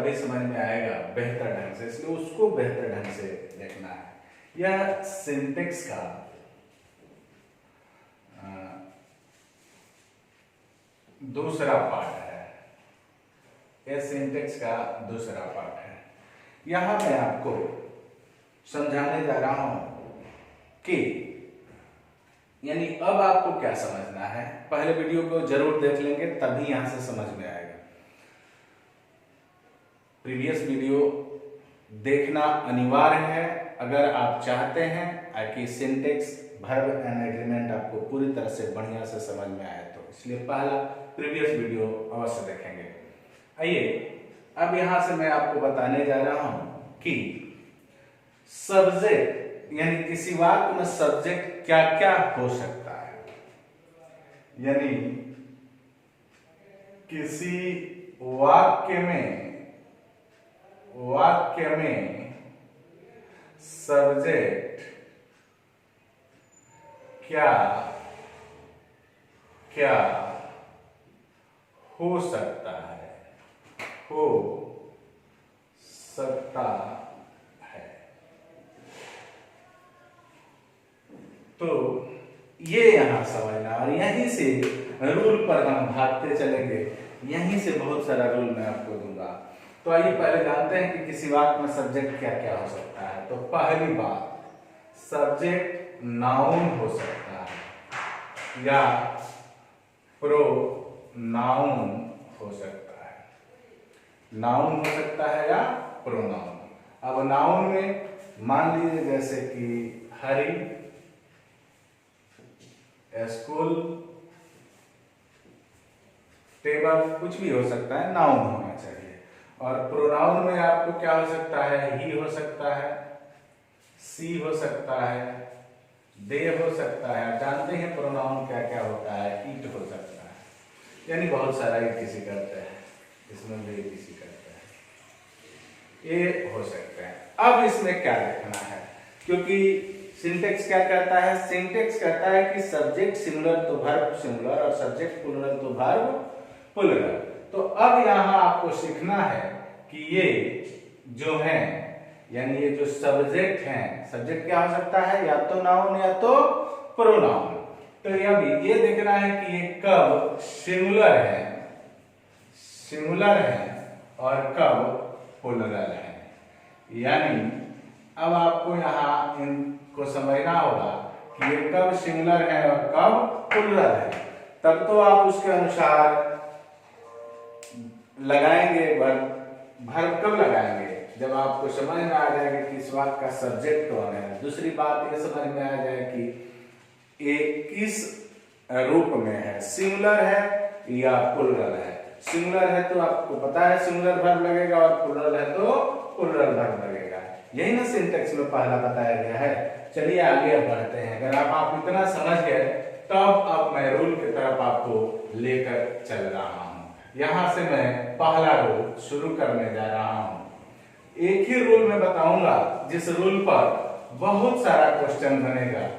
तभी समझ में आएगा बेहतर ढंग से, इसलिए उसको बेहतर ढंग से देखना है। यह सिंटेक्स का दूसरा पार्ट है, यह सिंटेक्स का दूसरा पार्ट है। यहां मैं आपको समझाने जा रहा हूं कि यानी अब आपको क्या समझना है। पहले वीडियो को जरूर देख लेंगे तभी यहां से समझ में आएगा। प्रीवियस वीडियो देखना अनिवार्य है अगर आप चाहते हैं कि सिंटेक्स वर्ब एंड एग्रीमेंट आपको पूरी तरह से बढ़िया से समझ में आए तो, इसलिए पहला प्रीवियस वीडियो अवश्य देखेंगे। आइए अब यहां से मैं आपको बताने जा रहा हूं कि सब्जेक्ट यानी किसी वाक्य में सब्जेक्ट क्या क्या हो सकता है। यानी किसी वाक्य में सब्जेक्ट क्या क्या हो सकता है, हो सकता है। तो ये यहां समझना और यहीं से रूल पर हम भागते चलेंगे। यहीं से बहुत सारा रूल मैं आपको दूंगा। तो आइए पहले जानते हैं कि किसी वाक्य में सब्जेक्ट क्या क्या हो सकता है। तो पहली बात, सब्जेक्ट नाउन हो सकता है या प्रोनाउन हो सकता है। नाउन हो सकता है या प्रोनाउन। अब नाउन में मान लीजिए जैसे कि हरी, स्कूल, टेबल, कुछ भी हो सकता है, नाउन होना चाहिए। और प्रोनाउन में आपको क्या हो सकता है, ही हो सकता है, सी हो सकता है, दे हो सकता है। आप जानते हैं प्रोनाउन क्या क्या होता है, इट हो सकता है, यानी बहुत सारा इटीसी करते हैं, इसमें भी इटीसी करते हैं, ये हो सकते हैं। अब इसमें क्या देखना है, क्योंकि सिंटेक्स क्या कहता है, सिंटेक्स कहता है कि सब्जेक्ट सिंगुलर तो वर्ब सिंगुलर और सब्जेक्ट प्लुरल तो वर्ब प्लुरल। तो अब यहां आपको सीखना है कि ये जो है यानी ये जो सब्जेक्ट हैं, सब्जेक्ट क्या हो सकता है, या तो नाउन या तो प्रोनाउन। तो ये देखना है कि ये कब सिंगुलर है और कब प्लुरल है। यानी अब आपको यहाँ इनको समझना होगा कि ये कब सिंगुलर है और कब प्लुरल है, तब तो आप उसके अनुसार लगाएंगे वर्ब। कब लगाएंगे, जब आपको समझ में आ जाएगा कि इस वाक्य का सब्जेक्ट कौन है। दूसरी बात ये समझ में आ जाए कि ये किस रूप में है, सिंगुलर है या प्लुरल है। सिंगुलर है तो आपको पता है सिंगुलर वर्ब लगेगा और प्लुरल है तो प्लुरल वर्ब लगेगा। यही ना सिंटेक्स में पहला बताया गया है। चलिए आगे बढ़ते हैं। अगर आप इतना समझ गए तब अब मैं रूल की तरफ आपको लेकर चल रहा हूं। यहां से मैं पहला रूल शुरू करने जा रहा हूं। एक ही रूल में बताऊंगा जिस रूल पर बहुत सारा क्वेश्चन बनेगा,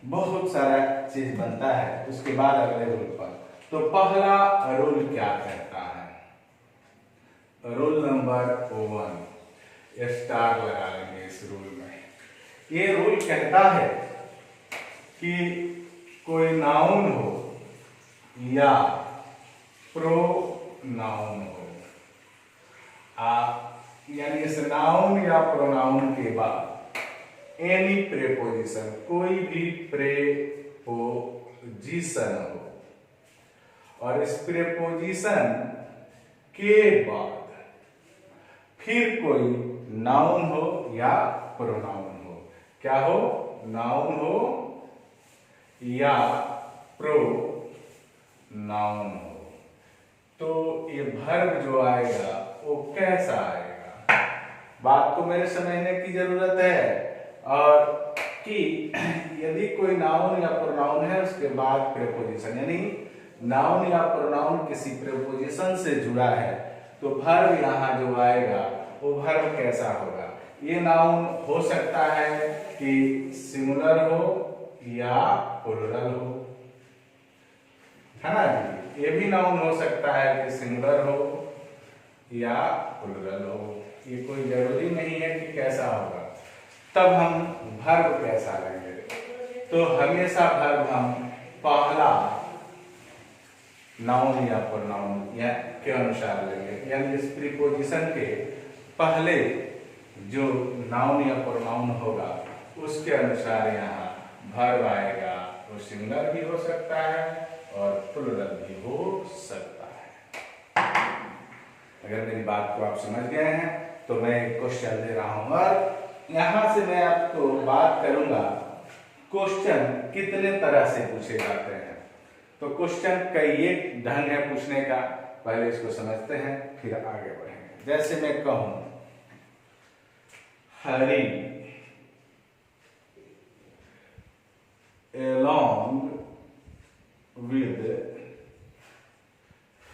बहुत सारा चीज बनता है, उसके बाद अगले रूल पर। तो पहला रूल क्या कहता है, रूल नंबर 1, स्टार लगा लेंगे इस रूल में। ये रूल कहता है कि कोई नाउन हो या प्रोनाउन हो, यानी इस नाउन या प्रोनाउन के बाद एनी प्रेपोजिशन, कोई भी प्रेपोजिशन हो और इस प्रेपोजिशन के बाद फिर कोई नाउन हो या प्रोनाउन हो। क्या हो, नाउन हो या प्रोनाउन हो। तो ये वर्ब जो आएगा वो कैसा आएगा, बात को मेरे समझने की जरूरत है। और कि यदि कोई नाउन या प्रोनाउन है उसके बाद प्रेपोजिशन, यानी नाउन या प्रोनाउन किसी प्रेपोजिशन से जुड़ा है तो वर्ब यहाँ जो आएगा वो वर्ब कैसा होगा। ये नाउन हो सकता है कि सिंगुलर हो या प्लुरल हो, है ना जी। ये भी नाउन हो सकता है कि सिंगुलर हो या प्लुरल हो, ये कोई जरूरी नहीं है कि कैसा होगा। तब हम वर्ब कैसा लेंगे, तो हमेशा वर्ब हम पहला नाउन या प्रोनाउन या के अनुसार लेंगे, यानी इस प्रीपोजिशन के पहले जो नाउन या प्रोनाउन होगा उसके अनुसार यहाँ वर्ब आएगा। वो सिंगुलर भी हो सकता है और प्लुरल भी हो सकता है। अगर मेरी बात को आप समझ गए हैं तो मैं एक क्वेश्चन दे रहा हूं और यहां से मैं आपको बात करूंगा क्वेश्चन कितने तरह से पूछे जाते हैं। तो क्वेश्चन का एक ढंग है पूछने का, पहले इसको समझते हैं फिर आगे बढ़ेंगे। जैसे मैं कहूं हरी along with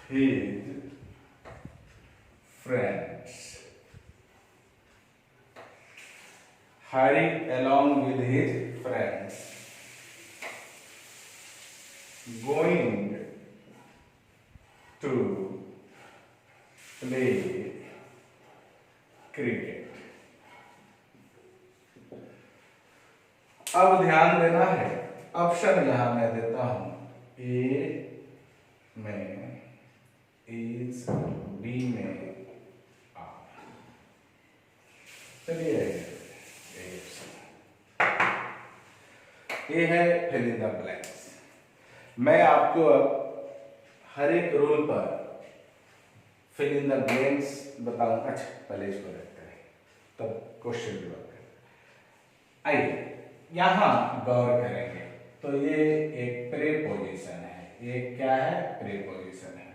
his friends, hurry along with his friends, going to play cricket। अब ध्यान देना है, ऑप्शन यहां मैं देता हूं, ए में इज, बी में आर। चलिए ए है फिल इन द ब्लैंक्स। मैं आपको अब हर एक रूल पर फिल इन द ब्लैंक्स बताऊंगा। अच्छा पहले इसको देखते हैं तब क्वेश्चन की बात करें। आइए यहां गौर करेंगे तो ये एक प्रीपोजिशन है, ये क्या है, प्रीपोजिशन है।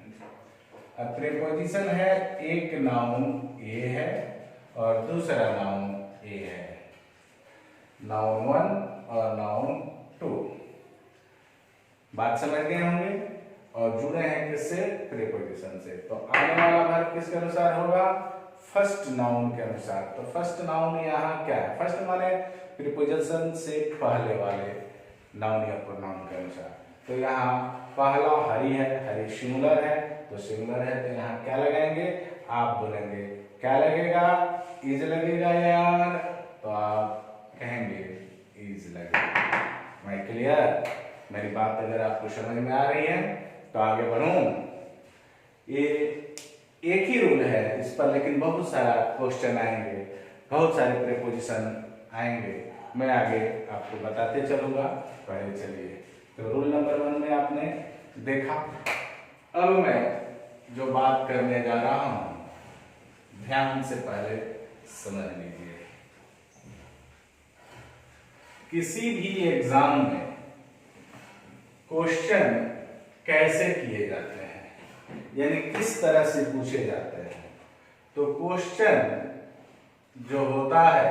अब प्रीपोजिशन है, एक नाउन ए है और दूसरा नाउन ए है, नाउन 1 और नाउन 2। बात समझ गए होंगे और जुड़े हैं किससे, प्रीपोजिशन से। तो आने वाला वर्ब किसके अनुसार होगा, फर्स्ट नाउन के अनुसार। तो फर्स्ट नाउन यहाँ क्या है, फर्स्ट माने प्रीपोजिशन से पहले वाले नाउन या प्रोनाउन के अनुसार। तो यहाँ पहला हरी है, हरी सिंगुलर है तो सिंगुलर है, तो यहाँ क्या लगाएंगे, आप बोलेंगे क्या लगेगा, इज लगेगा यार, तो आप कहेंगे इज लगेगा। मैं क्लियर, मेरी बात अगर आपको समझ में आ रही है तो आगे बढ़ूं। ये एक ही रूल है इस पर, लेकिन बहुत सारा क्वेश्चन आएंगे, बहुत सारे प्रीपोजिशन आएंगे, मैं आगे आपको बताते चलूंगा। पहले चलिए, तो रूल नंबर 1 में आपने देखा। अब मैं जो बात करने जा रहा हूं ध्यान से पहले समझ लीजिए। किसी भी एग्जाम में क्वेश्चन कैसे किए जाते हैं, यानी किस तरह से पूछे जाते हैं। तो क्वेश्चन जो होता है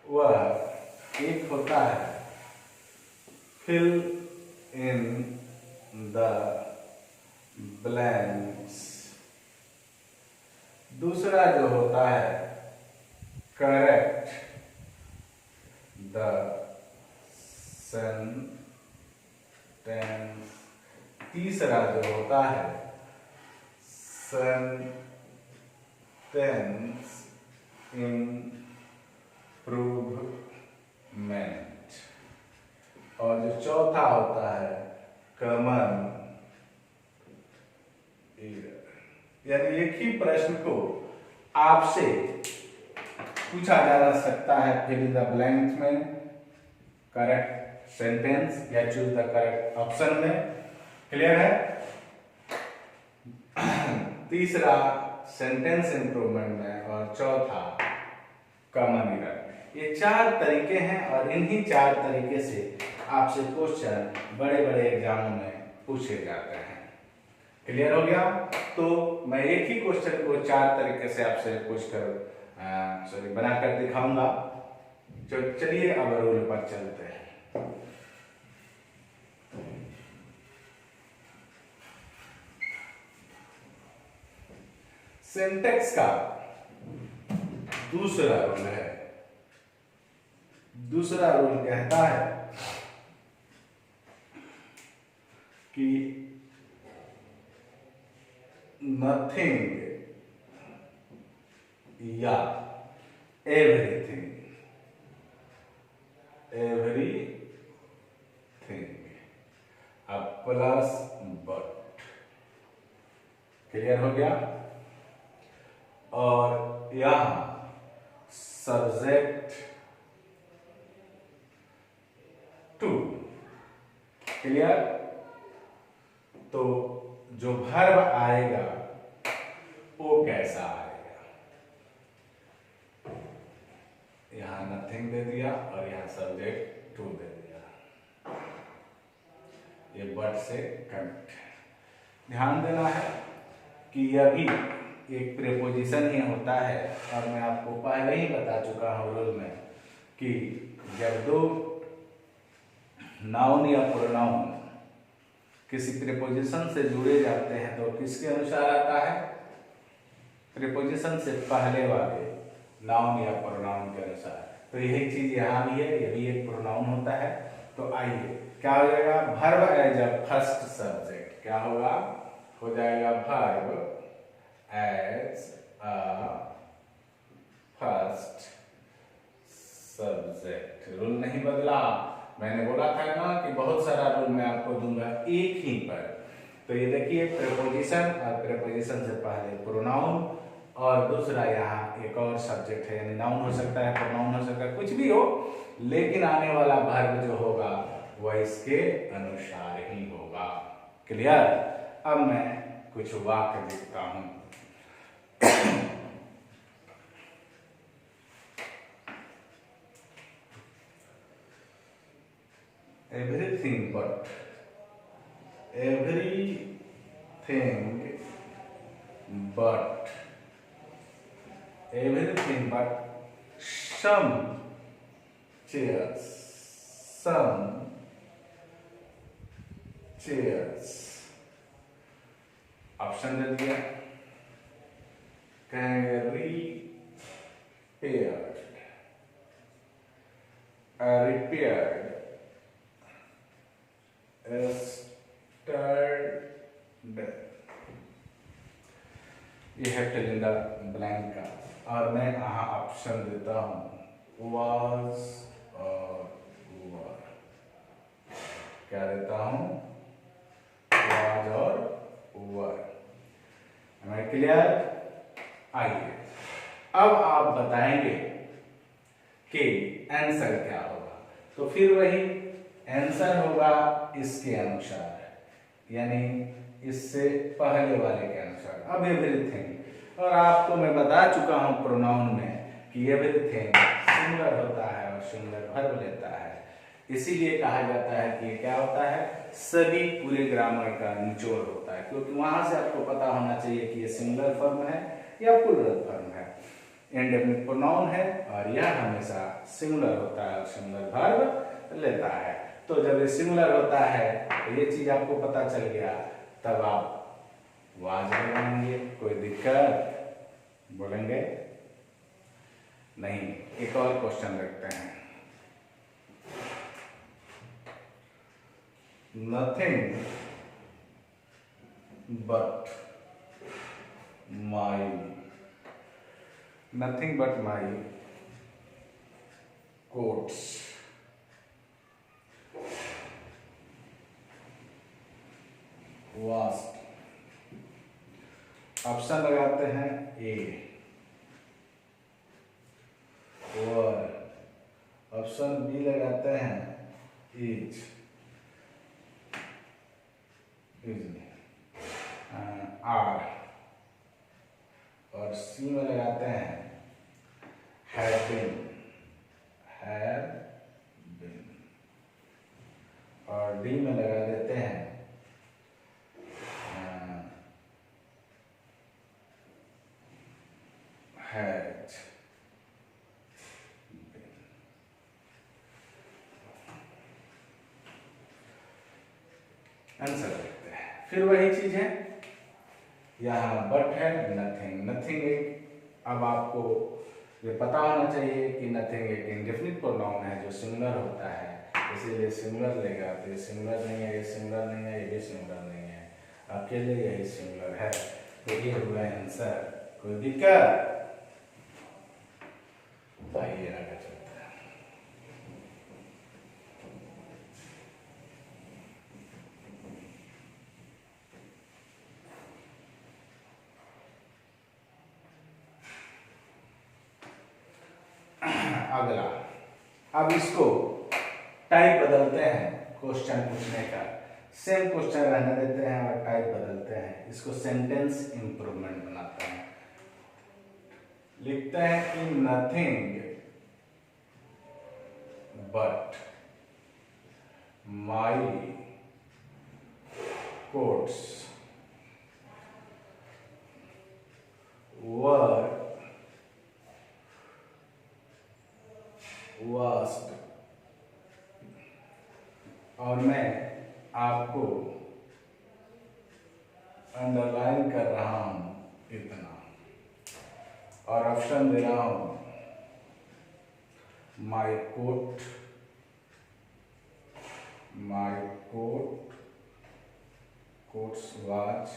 वह एक होता है फिल इन द ब्लैंक्स, दूसरा जो होता है करेक्ट द सेंटेंस, तीसरा जो होता है सेंटेंस इम्प्रूवमेंट, और जो चौथा होता है कॉमन एरर। यानी एक ही प्रश्न को आपसे पूछा जा सकता है फिल इन द ब्लैंक्स में, करेक्ट सेंटेंस या चूज द करेक्ट ऑप्शन में। क्लियर है। तीसरा सेंटेंस इंप्रूवमेंट में और चौथा कॉमन एरर में। ये 4 तरीके हैं और इन्हीं 4 तरीके से आपसे क्वेश्चन बड़े बड़े एग्जामों में पूछे जाते हैं। क्लियर हो गया। तो मैं एक ही क्वेश्चन को 4 तरीके से आपसे पूछकर बनाकर दिखाऊंगा। तो चलिए अब रूल पर चलते हैं। सिंटैक्स का दूसरा रूल है। दूसरा रूल कहता है कि नथिंग या एवरीथिंग, अब प्लस बट, क्लियर हो गया। और यहां सब्जेक्ट टू, क्लियर। तो जो वर्ब आएगा वो कैसा आएगा, यहां नथिंग दे दिया और यहां सब्जेक्ट टू दे दिया, ये बट से कनेक्ट है। ध्यान देना है कि यह भी एक प्रीपोजिशन ही होता है, और मैं आपको पहले ही बता चुका हूं रूल में कि जब दो नाउन या प्रोनाउन किसी प्रीपोजिशन से जुड़े जाते हैं तो किसके अनुसार आता है, प्रीपोजिशन से पहले वाले नाउन या प्रोनाउन के अनुसार। तो यही चीज यहाँ भी है, ये भी एक प्रोनाउन होता है। तो आइए क्या हो जाएगा, verb as a first subject, क्या होगा, हो जाएगा verb as a first subject. Rule नहीं बदला, मैंने बोला था ना कि बहुत सारा रूल मैं आपको दूंगा एक ही पर। तो ये देखिए प्रीपोजिशन और प्रीपोजिशन से पहले प्रोनाउन, और दूसरा यहाँ एक और सब्जेक्ट है, यानी नाउन हो सकता है, प्रोनाउन हो सकता है, कुछ भी हो, लेकिन आने वाला वर्ब जो होगा वह इसके अनुसार ही होगा। क्लियर। अब मैं कुछ वाक्य लिखता हूं। everything but some chairs, option दे दिया, repaired, stirred, ये है fill in the blank का। और मैं यहाँ ऑप्शन देता हूँ was और were, क्या देता हूँ, was और were। हमें क्लियर। आइए अब आप बताएंगे कि आंसर क्या होगा। तो फिर वही आंसर होगा इसके अनुसार, यानी इससे पहले वाले के अनुसार। अब एवरीथिंग, और आपको मैं बता चुका हूं प्रोनाउन में कि एवरीथिंग सिंगुलर होता है और सिंगुलर वर्ब लेता है, इसीलिए कहा जाता है कि ये क्या होता है, सभी पूरे ग्रामर का निचोड़ होता है, क्योंकि वहां से आपको पता होना चाहिए कि ये सिंगुलर फॉर्म है या प्लूरल फॉर्म है, इंडेफिनिट प्रोनाउन है, और यह हमेशा सिंगुलर होता है और सिंगुलर वर्ब लेता है। तो जब ये सिंगुलर होता है तो ये चीज आपको पता चल गया, तब आप वाज लगाएंगे। कोई दिक्कत बोलेंगे नहीं। एक और क्वेश्चन रखते हैं। Nothing but my quotes vast. Option लगाते हैं ए वर, ऑप्शन बी लगाते हैं इज आर, और सी में लगाते हैं हैव बीन, और डी में लगा देते हैं हैज बीन। आंसर देखते हैं। फिर वही चीज है, यहाँ बट है, नथिंग एक। अब आपको ये पता होना चाहिए कि नथिंग एक इंडेफिनिट प्रोनाउन है जो सिंगुलर होता है, इसीलिए सिंगुलर लेगा। तो ये सिंगुलर नहीं है, ये सिंगुलर नहीं है, ये भी सिंगुलर नहीं है, अकेले यही सिंगुलर है। तो ये हुआ आंसर। कोई दिक्कत? अगला, अब इसको टाइप बदलते हैं क्वेश्चन पूछने का, सेम क्वेश्चन रहने देते हैं और टाइप बदलते हैं, इसको सेंटेंस इंप्रूवमेंट बनाते हैं। लिखते हैं कि nothing but my quotes were vast, और मैं आपको अंडरलाइन कर रहा हूं इतना, और ऑप्शन दे रहा हूं my coat coats watch,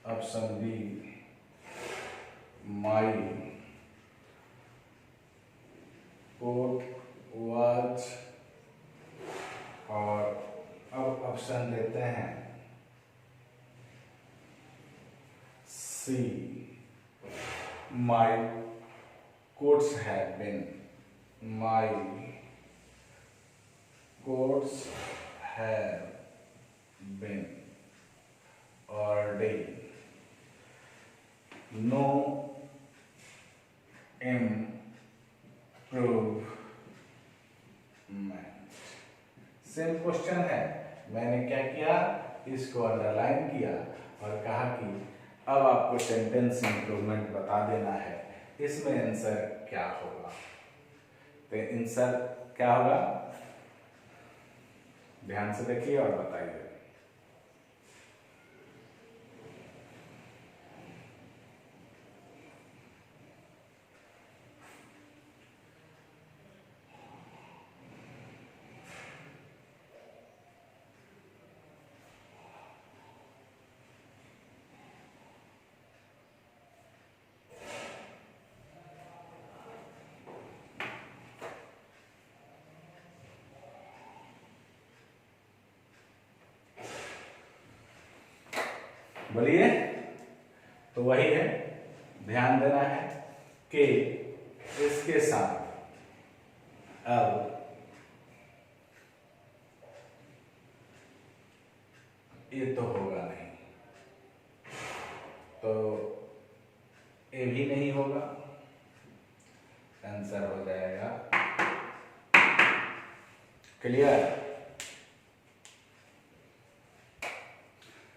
option B my coat watch, और अब ऑप्शन देते हैं C my coats have been, my coats have been, और D no improvement. Same question है, मैंने क्या किया, इसको अंडरलाइन किया और कहा कि अब आपको सेंटेंस इंप्रूवमेंट बता देना है, इसमें आंसर क्या होगा। तो आंसर क्या होगा, ध्यान से देखिए और बताइए। बोलिए, तो वही है, ध्यान देना है कि इसके साथ अब ये तो होगा नहीं, तो ये भी नहीं होगा, आंसर हो जाएगा क्लियर।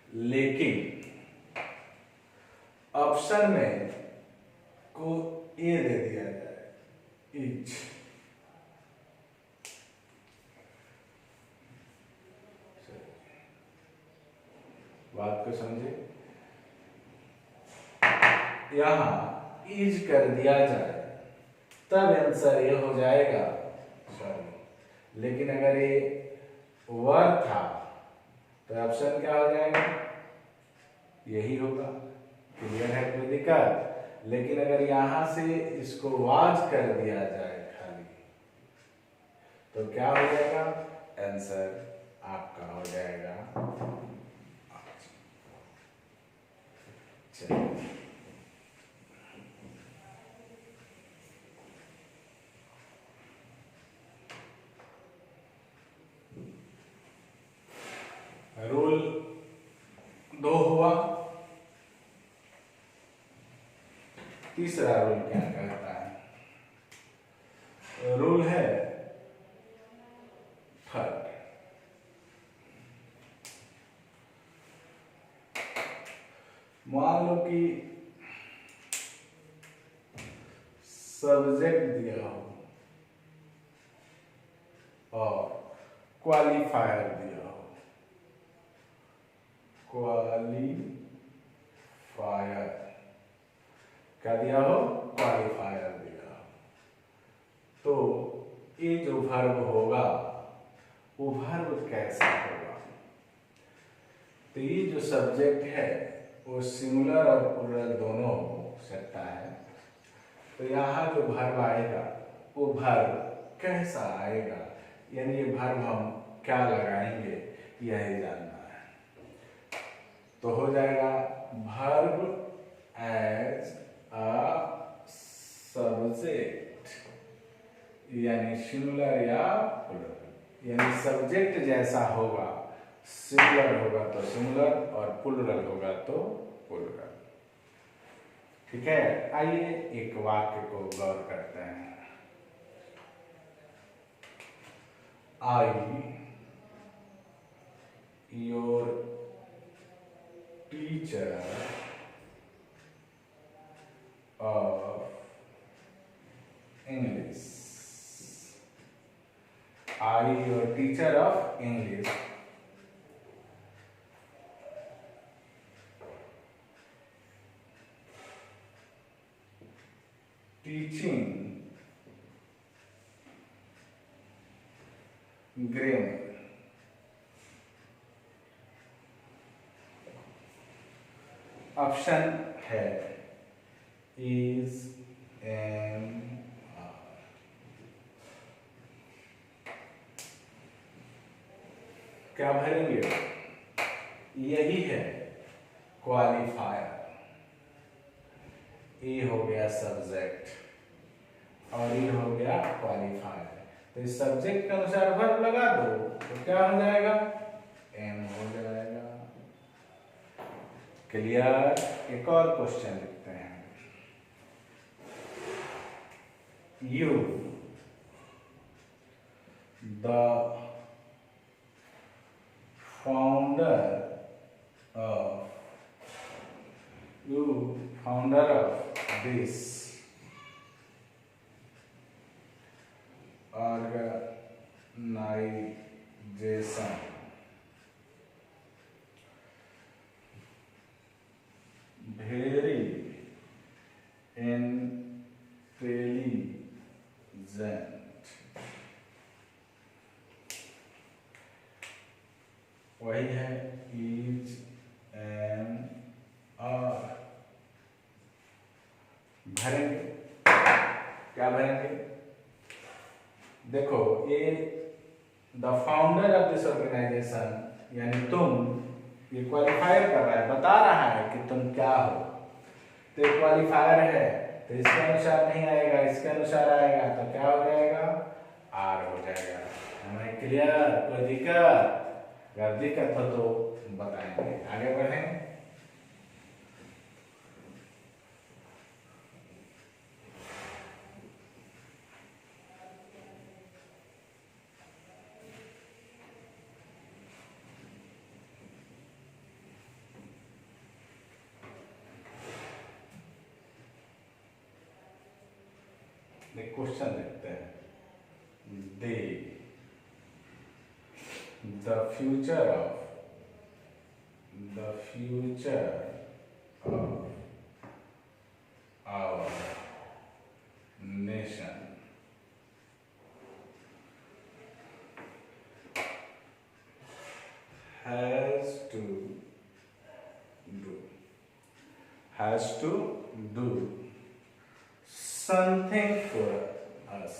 लेकिन ऑप्शन में को ए दे दिया जाए, इच, बात को समझे, यहां इज कर दिया जाए तब आंसर ये हो जाएगा, सॉरी, लेकिन अगर ये वर था तो ऑप्शन क्या हो जाएगा, यही होगा, क्लियर है, कोई दिक्कत। लेकिन अगर यहां से इसको वाज कर दिया जाए खाली, तो क्या हो जाएगा, आंसर आपका हो जाएगा। चलिए, रूल 2 हुआ। तीसरा रूल क्या कहता है, रूल है थर्ड। मान लो कि सब्जेक्ट दिया हो और क्वालिफायर दिया हो, क्वालिफायर क्या दिया हो, क्वालिफायर दिया हो, तो ये जो वर्ब होगा वो वर्ब कैसा होगा, तो ये जो सब्जेक्ट है वो सिंगुलर और प्लूरल दोनों हो सकता है। तो यहाँ जो वर्ब आएगा वो वर्ब कैसा आएगा, यानी ये वर्ब हम क्या लगाएंगे यही जानना है। तो हो जाएगा वर्ब एज अ सब्जेक्ट, यानी सिमिलर या प्लुरल, यानी सब्जेक्ट जैसा होगा, सिमिलर होगा तो सिमिलर और प्लुरल होगा तो प्लुरल। ठीक है, आइए एक वाक्य को गौर करते हैं। I your teacher of English. I your teacher of English. Teaching grammar. Option है इज एम क्या भरेंगे? यही है क्वालिफायर। ए हो गया सब्जेक्ट और ये हो गया क्वालिफायर। तो इस सब्जेक्ट के अनुसार वर्ब लगा दो तो क्या हो जाएगा? एम हो जाएगा। क्लियर? एक और क्वेश्चन लिखते हैं। You the founder of this organization very intelligent। वही है इज एन आर। भरेंगे, क्या भरेंगे? देखो ये the founder of this organisation यानी तुम, ये क्वालिफायर कर रहा है, बता रहा है कि तुम क्या हो। तो ये क्वालिफायर है तो इसके अनुसार नहीं आएगा, इसके अनुसार आएगा तो क्या हो जाएगा? आर हो जाएगा। हमें क्लियर? कोई दिक्कत? अगर दिक्कत हो तो बताएंगे। आगे बढ़ें। क्वेश्चन देखते हैं। The future of our nation has to do something for us,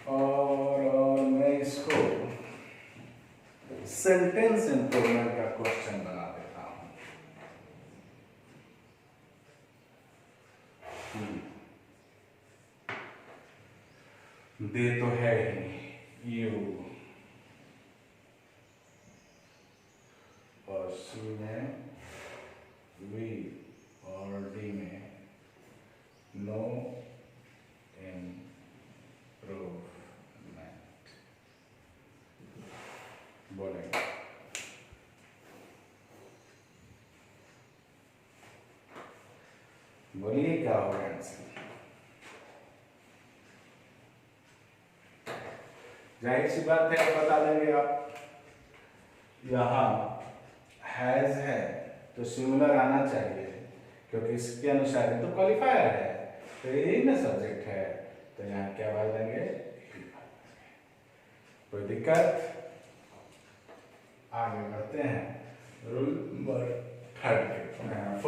और मैं इसको सेंटेंस इम्प्रूवमेंट का क्वेश्चन बना देता हूं। दे तो है ही, यू और सी में वी और डी में नो इम्प्रूवमेंट। बोलेंगे बोलिए क्या होगा आंसर? जाहिर सी बात है, बता देंगे आप। यहाँ हैज है तो सिमिलर आना चाहिए क्योंकि इसके अनुसार तो क्वालिफायर है, तो यही ना सब्जेक्ट है, तो यहाँ क्या भर देंगे? कोई दिक्कत? आगे बढ़ते हैं रूल नंबर 4 की तरफ।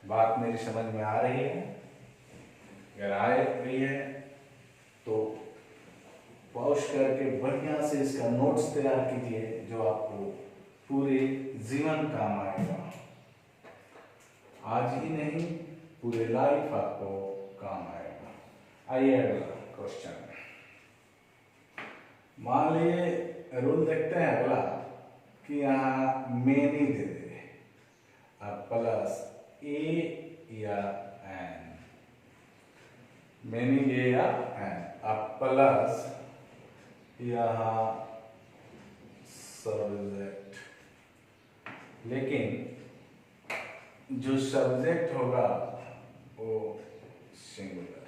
बात मेरी समझ में आ रही है? अगर आ रही है तो बहुत पॉज करके बढ़िया से इसका नोट्स तैयार कीजिए जो आपको पूरे जीवन काम आएगा। आज ही नहीं, पूरे लाइफ आपको काम आएगा। आइए अगला क्वेश्चन। मान लीजिए रूल देखते हैं अगला कि यहाँ मेनी दे दे, अब प्लस ए या एन, मेनी ए या एन, अब प्लस यहाँ सब्जेक्ट, लेकिन जो सब्जेक्ट होगा वो सिंगुलर।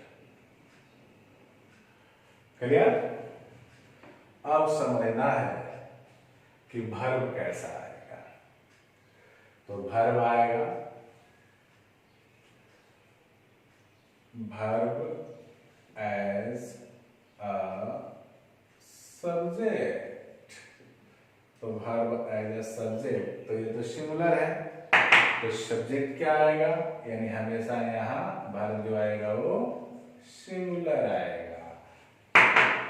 क्लियर? अब समझना है कि वर्ब कैसा आएगा। तो वर्ब आएगा, वर्ब एज अ सब्जेक्ट। तो वर्ब एज अ सब्जेक्ट, तो ये तो सिंगुलर है, तो सब्जेक्ट क्या आएगा, यानी हमेशा यहाँ वर्ब जो आएगा वो सिंगुलर आएगा।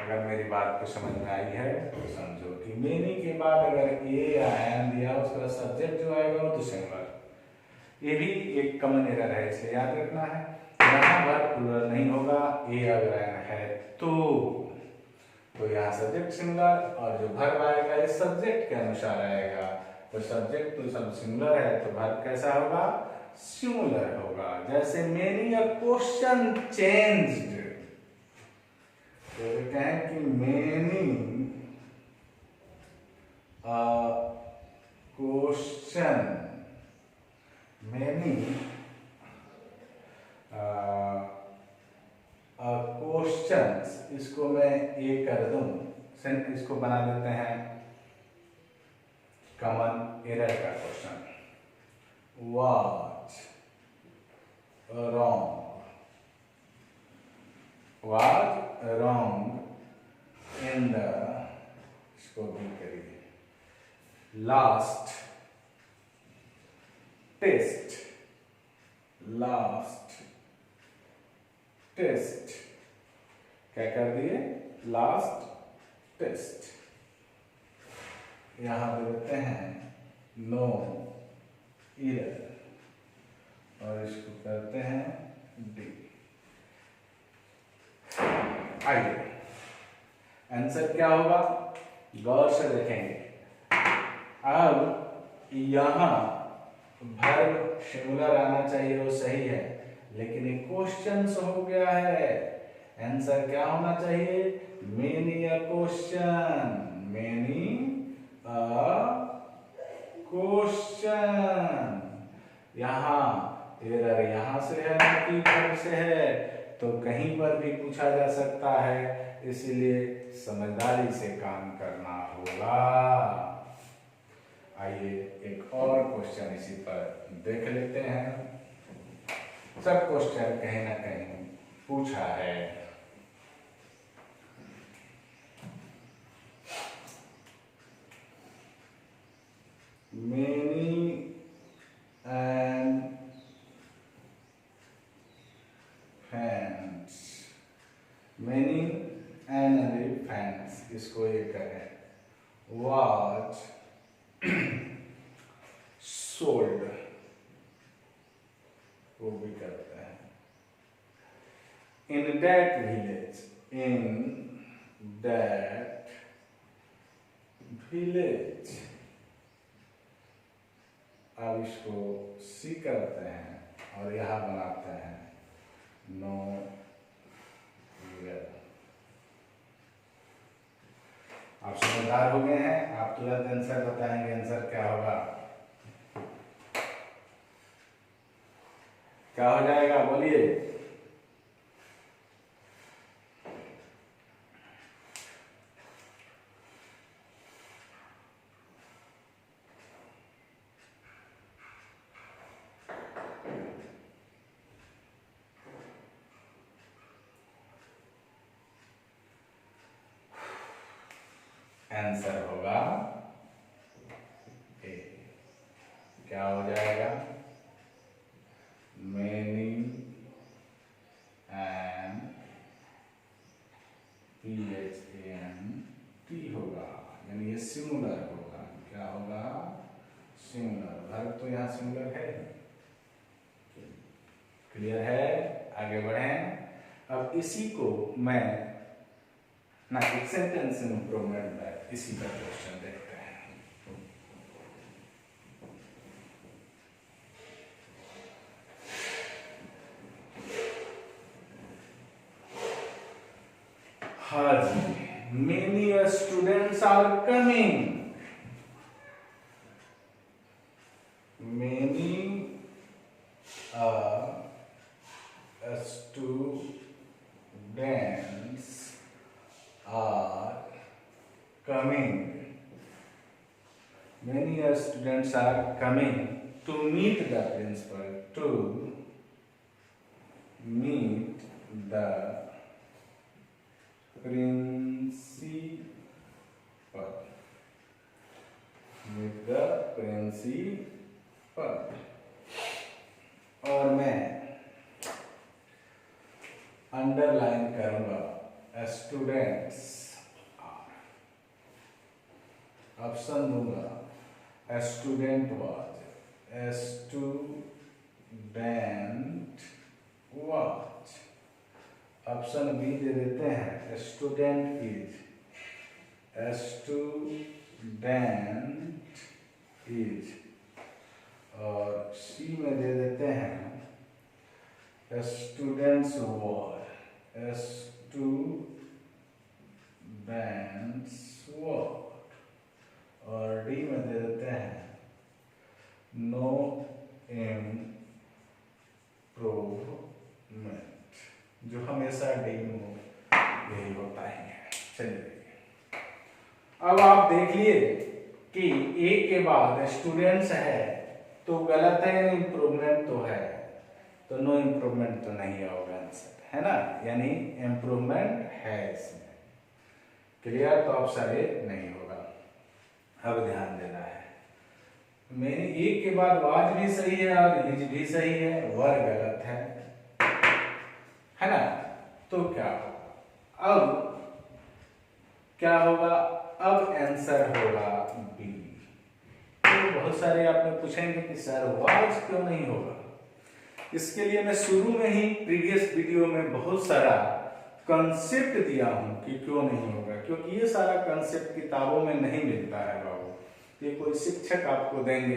अगर मेरी बात को समझ में आई है तो समझो कि मेनी के बाद अगर ए या एन दिया, उसका सब्जेक्ट जो आएगा वो तो सिंगुलर। ये भी एक कॉमन एरर है, इसलिए याद रखना है। यहाँ वर्ब प्लूरल नहीं होगा, ए अगर एन है तो यहाँ सब्जेक्ट सिंगुलर, और जो वर्ब आएगा इस सब्जेक्ट के अनुसार आएगा। तो सब्जेक्ट तो सब सिंगुलर है, तो वर्ब कैसा होगा, सिंगुलर होगा। जैसे मेनी अ क्वेश्चन चेंज्ड, तो कहते हैं कि मेनी क्वेश्चन, मेनी क्वेश्चंस, इसको मैं ए कर दूं, इसको बना देते हैं कॉमन एरर का question. was wrong in the, इसको भी करिए, last test, क्या कर दिए, लास्ट टेस्ट। यहां पे देते हैं नो एरर, और इसको करते हैं डी। आइए आंसर क्या होगा, गौर से देखेंगे। अब यहाँ वर्ब सिंगुलर आना चाहिए, वो सही है, लेकिन एक क्वेश्चन हो गया है। आंसर क्या होना चाहिए, many a question, many a question. यहाँ एरर यहाँ से है कि वर्ब से है, तो कहीं पर भी पूछा जा सकता है, इसलिए समझदारी से काम करना होगा। आइए एक और क्वेश्चन इसी पर देख लेते हैं। सब क्वेश्चन कहीं ना कहीं पूछा है। Many and fans, many and fans, इसको ये करें, was sold, वो भी करते हैं, in that village, in that village। अब इसको सी करते हैं और यहाँ बनाते हैं नो एरर। आप समझदार हो गए हैं, आप तुरंत आंसर बताएंगे, आंसर क्या होगा, क्या हो जाएगा, बोलिए। आंसर होगा ए। क्या हो जाएगा, मेनी एंड PHAN अब इसी को मैं ना एक सेंटेंस इंप्रूवमेंट में इसी का क्वेश्चन देखते हैं। हाँ जी, many students are coming. Many students are coming. Many students are coming to meet the principal. To meet the principal. Meet the principal. और मैं अंडरलाइन करूंगा स्टूडेंट्स आर, ऑप्शन दूंगा student was, student was, option B दे देते हैं student is, student is, और सी में दे देते हैं स्टूडेंट्स वर, स्टूडेंट्स वर, और डी में दे देते हैं नो इम्प्रूवमेंट, जो हमेशा डी में यही होता है। चलिए अब आप देख लिए कि ए के बाद स्टूडेंट्स है तो गलत है, इम्प्रूवमेंट तो है, तो नो इम्प्रूवमेंट तो नहीं होगा आंसर, है ना, यानी इम्प्रूवमेंट है इसमें। क्लियर? तो ऑप्शन ए नहीं होगा। अब ध्यान देना है, मेरी एक के बाद वाज भी सही है और हिज भी सही है, वर गलत है ना, तो क्या होगा? अब क्या होगा? अब आंसर होगा बी। तो बहुत सारे आपने पूछेंगे कि सर वाज क्यों नहीं होगा? इसके लिए मैं शुरू में ही प्रीवियस वीडियो में बहुत सारा कंसेप्ट दिया हूं कि क्यों नहीं होगा, क्योंकि ये सारा कंसेप्ट किताबों में नहीं मिलता है बाबू, ये कोई शिक्षक आपको देंगे